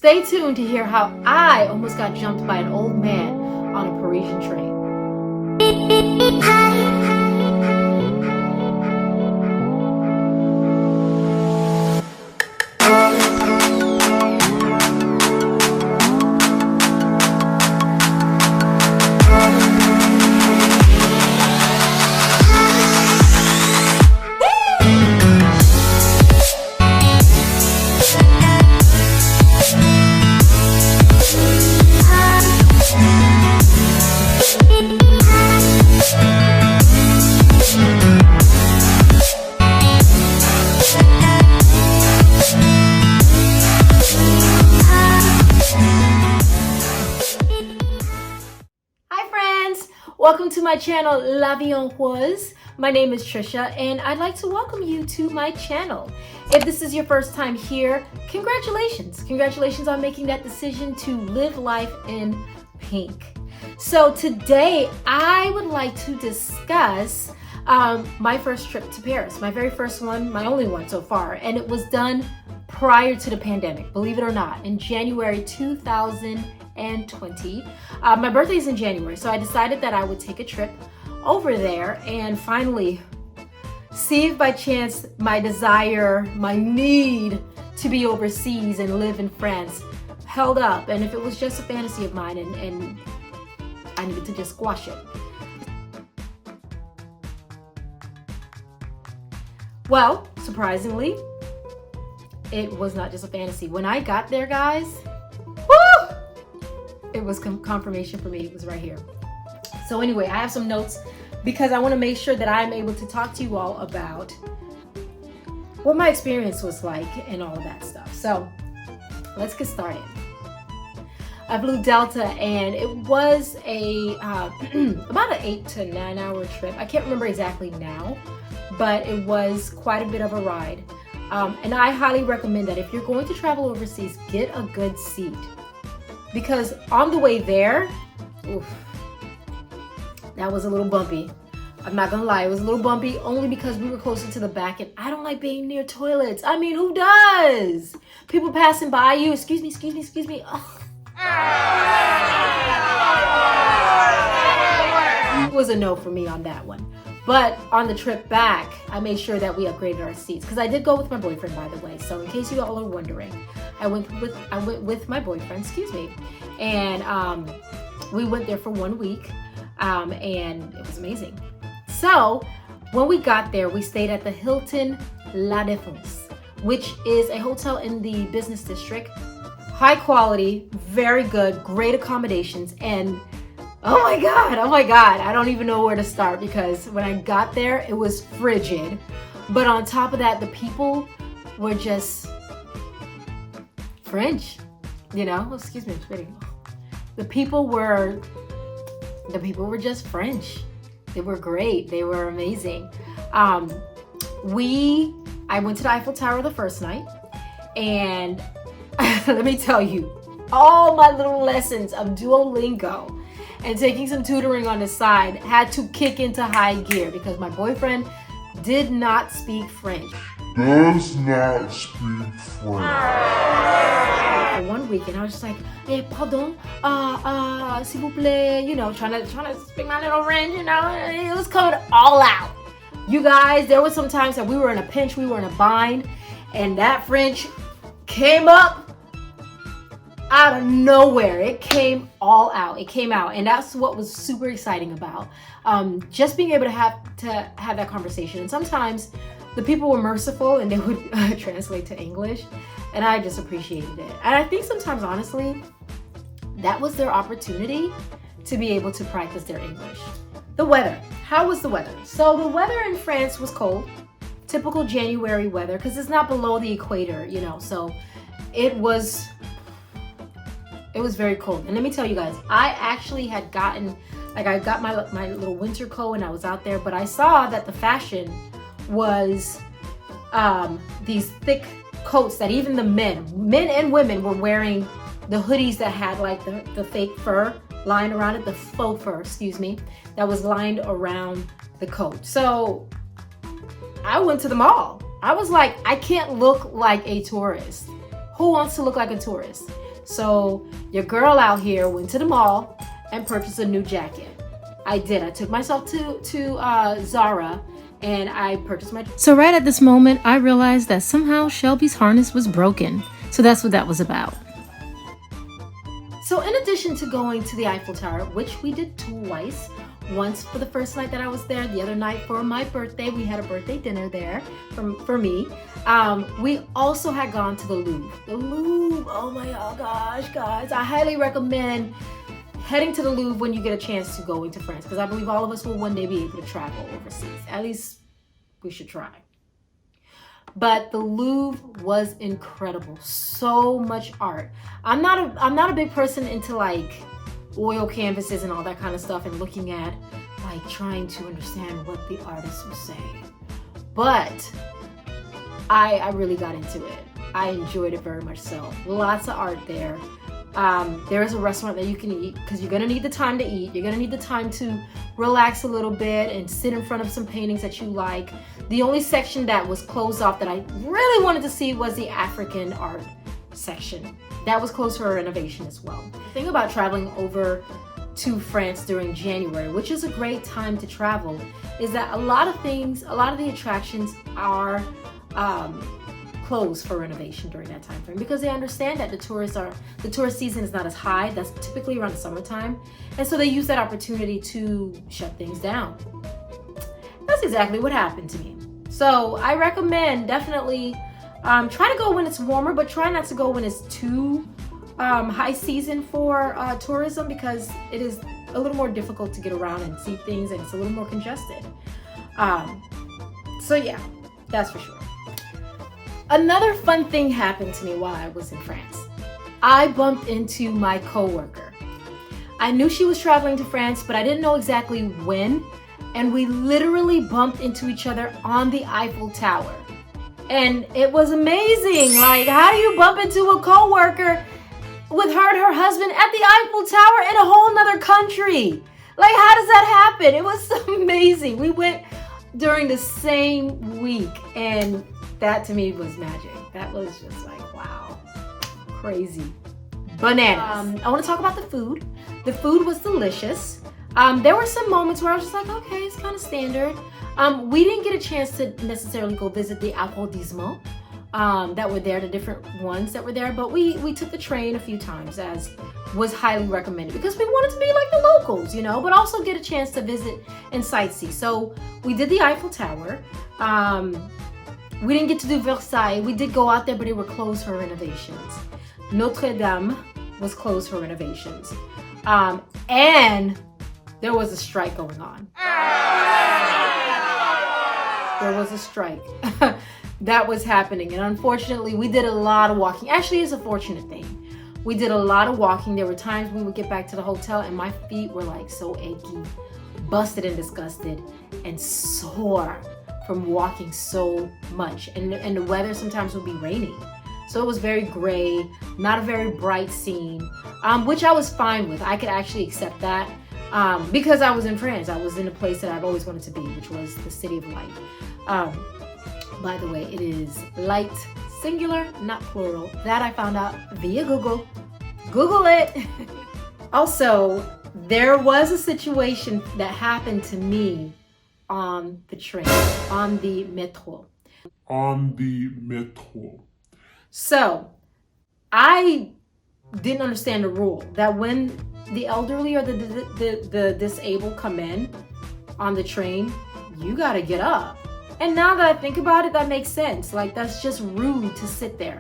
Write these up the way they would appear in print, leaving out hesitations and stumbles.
Stay tuned to hear how I almost got jumped by an old man on a Parisian train. Welcome to my channel, La Vie en Rose. My name is Trisha and I'd like to welcome you to my channel. If this is your first time here, congratulations. Congratulations on making that decision to live life in pink. So today I would like to discuss my first trip to Paris. My very first one, my only one so far, and it was done prior to the pandemic, believe it or not, in January 2020. My birthday is in January, so I decided that I would take a trip over there and finally see if by chance my desire, my need to be overseas and live in France held up, and if it was just a fantasy of mine and I needed to just squash it. Well, surprisingly, it was not just a fantasy. When I got there, guys, it was confirmation for me. It was right here. So anyway, I have some notes because I want to make sure that I'm able to talk to you all about what my experience was like and all of that stuff. So let's get started. I flew Delta and it was a about an 8 to 9 hour trip. I can't remember exactly now, but it was quite a bit of a ride. And I highly recommend that if you're going to travel overseas, get a good seat. Because on the way there, that was a little bumpy. I'm not gonna lie, it was a little bumpy only because we were closer to the back and I don't like being near toilets. I mean, who does? People passing by you, excuse me. Ugh. It was a no for me on that one. But on the trip back, I made sure that we upgraded our seats because I did go with my boyfriend, by the way. So in case you all are wondering, I went with my boyfriend, and we went there for 1 week, and it was amazing. So when we got there, we stayed at the Hilton La Défense, which is a hotel in the business district. High quality, very good, great accommodations, and oh my God, I don't even know where to start because when I got there, it was frigid. But on top of that, the people were just French, you know? Oh, excuse me, I'm spitting. The people were just French. They were great. They were amazing. I went to the Eiffel Tower the first night, and let me tell you, all my little lessons of Duolingo and taking some tutoring on the side had to kick into high gear because my boyfriend did not speak French. Does not speak French. For 1 week, and I was just like, pardon, s'il vous plaît, you know, trying to speak my little French, you know, it was coming all out. You guys, there were some times that we were in a pinch, we were in a bind, and that French came up out of nowhere. It came all out. It came out, and that's what was super exciting about just being able to have that conversation. And sometimes the people were merciful and they would translate to English, and I just appreciated it. And I think sometimes, honestly, that was their opportunity to be able to practice their English. The weather. How was the weather? So the weather in France was cold, typical January weather, because it's not below the equator, you know, so it was very cold. And let me tell you guys, I actually had gotten, like, I got my little winter coat and I was out there, but I saw that the fashion was these thick coats that even the men and women were wearing, the hoodies that had like the fake fur lined around it, the faux fur, excuse me, that was lined around the coat. So I went to the mall. I was like, I can't look like a tourist. Who wants to look like a tourist? So your girl out here went to the mall and purchased a new jacket. I did. I took myself to Zara and I purchased my... So right at this moment, I realized that somehow Shelby's harness was broken. So that's what that was about. So in addition to going to the Eiffel Tower, which we did twice, once for the first night that I was there, the other night for my birthday, we had a birthday dinner there for me. We also had gone to the Louvre. The Louvre, oh my gosh, guys, I highly recommend heading to the Louvre when you get a chance to go into France, because I believe all of us will one day be able to travel overseas. At least we should try. But the Louvre was incredible. So much art. I'm not a big person into like oil canvases and all that kind of stuff and looking at like trying to understand what the artist was saying. But I really got into it. I enjoyed it very much so. Lots of art there. There is a restaurant that you can eat because you're gonna need the time to eat. You're gonna need the time to relax a little bit and sit in front of some paintings that you like. The only section that was closed off that I really wanted to see was the African art section. That was closed for renovation as well. The thing about traveling over to France during January, which is a great time to travel, is that a lot of the attractions are closed for renovation during that time frame because they understand that the tourist season is not as high. That's typically around the summertime, and so they use that opportunity to shut things down. That's exactly what happened to me. So I recommend definitely try to go when it's warmer, but try not to go when it's too high season for tourism, because it is a little more difficult to get around and see things, and it's a little more congested. So yeah, that's for sure. Another fun thing happened to me while I was in France. I bumped into my coworker. I knew she was traveling to France, but I didn't know exactly when. And we literally bumped into each other on the Eiffel Tower. And it was amazing. Like, how do you bump into a coworker with her and her husband at the Eiffel Tower in a whole nother country? Like, how does that happen? It was amazing. We went during the same week, and that to me was magic. That was just like, wow, crazy. Bananas. I want to talk about the food. The food was delicious. There were some moments where I was just like, okay, it's kind of standard. We didn't get a chance to necessarily go visit the applaudissements that were there, the different ones that were there, but we took the train a few times, as was highly recommended, because we wanted to be like the locals, you know, but also get a chance to visit and sightsee. So we did the Eiffel Tower. We didn't get to do Versailles. We did go out there, but they were closed for renovations. Notre Dame was closed for renovations. And there was a strike going on. There was a strike that was happening. And unfortunately, we did a lot of walking. Actually, it's a fortunate thing. We did a lot of walking. There were times we would get back to the hotel and my feet were like so achy, busted and disgusted, and sore from walking so much. And the weather sometimes would be rainy. So it was very gray, not a very bright scene, which I was fine with. I could actually accept that. Because I was in France. I was in a place that I've always wanted to be, which was the City of Light. By the way, it is light, singular, not plural. That I found out via Google. Google it. Also, there was a situation that happened to me on the train, on the metro. So, I didn't understand the rule that when the elderly or the disabled come in on the train, you gotta get up. And now that I think about it, that makes sense. Like, that's just rude to sit there.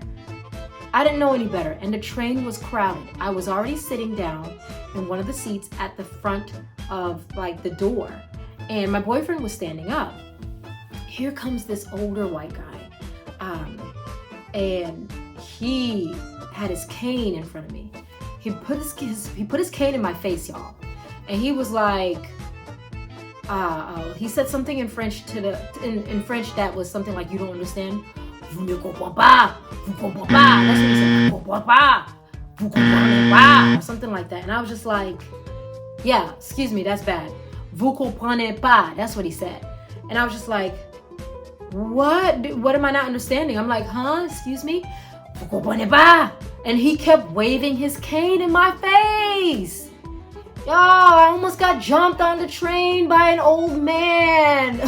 I didn't know any better, and the train was crowded. I was already sitting down in one of the seats at the front of like the door, and my boyfriend was standing up. Here comes this older white guy, and he had his cane in front of me. He put his cane in my face, y'all, and he was like, he said something in French in French that was something like, "You don't understand." Vous ne comprenez pas. Vous comprenez pas. That's what he said. Vous comprenez pas. Vous comprenez pas. Or something like that, and I was just like, "Yeah, excuse me, that's bad. Vous comprenez pas." That's what he said, and I was just like, "What? What am I not understanding?" I'm like, "Huh? Excuse me." And he kept waving his cane in my face. Y'all, I almost got jumped on the train by an old man.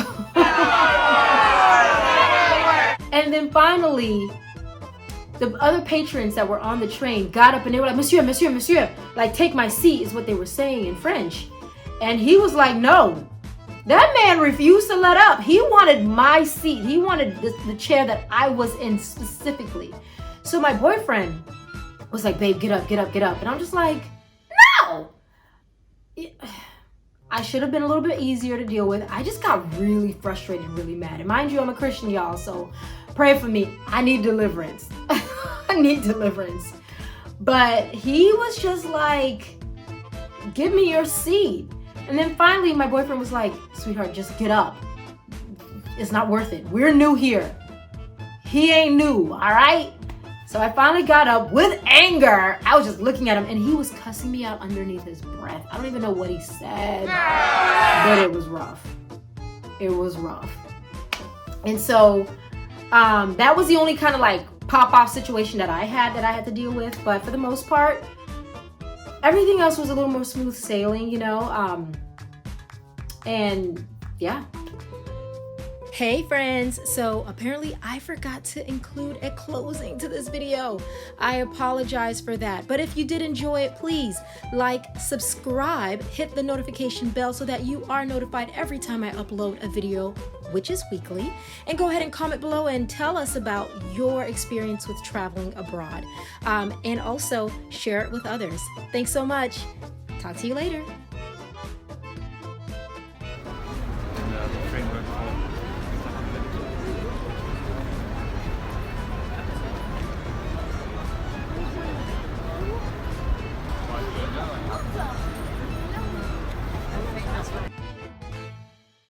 And then finally, the other patrons that were on the train got up and they were like, Monsieur, Monsieur, Monsieur, like, take my seat is what they were saying in French. And he was like, no. That man refused to let up. He wanted my seat. He wanted the chair that I was in specifically. So my boyfriend was like, babe, get up, get up, get up. And I'm just like, no. I should have been a little bit easier to deal with. I just got really frustrated, really mad. And mind you, I'm a Christian, y'all, so pray for me. I need deliverance. I need deliverance. But he was just like, give me your seat. And then finally, my boyfriend was like, sweetheart, just get up. It's not worth it. We're new here. He ain't new, all right? So I finally got up with anger. I was just looking at him and he was cussing me out underneath his breath. I don't even know what he said, but it was rough. It was rough. And so that was the only kind of like pop-off situation that I had to deal with. But for the most part, everything else was a little more smooth sailing, you know? And yeah. Hey friends, so apparently I forgot to include a closing to this video. I apologize for that, but if you did enjoy it, please like, subscribe, hit the notification bell so that you are notified every time I upload a video, which is weekly, and go ahead and comment below and tell us about your experience with traveling abroad, and also share it with others. Thanks so much. Talk to you later.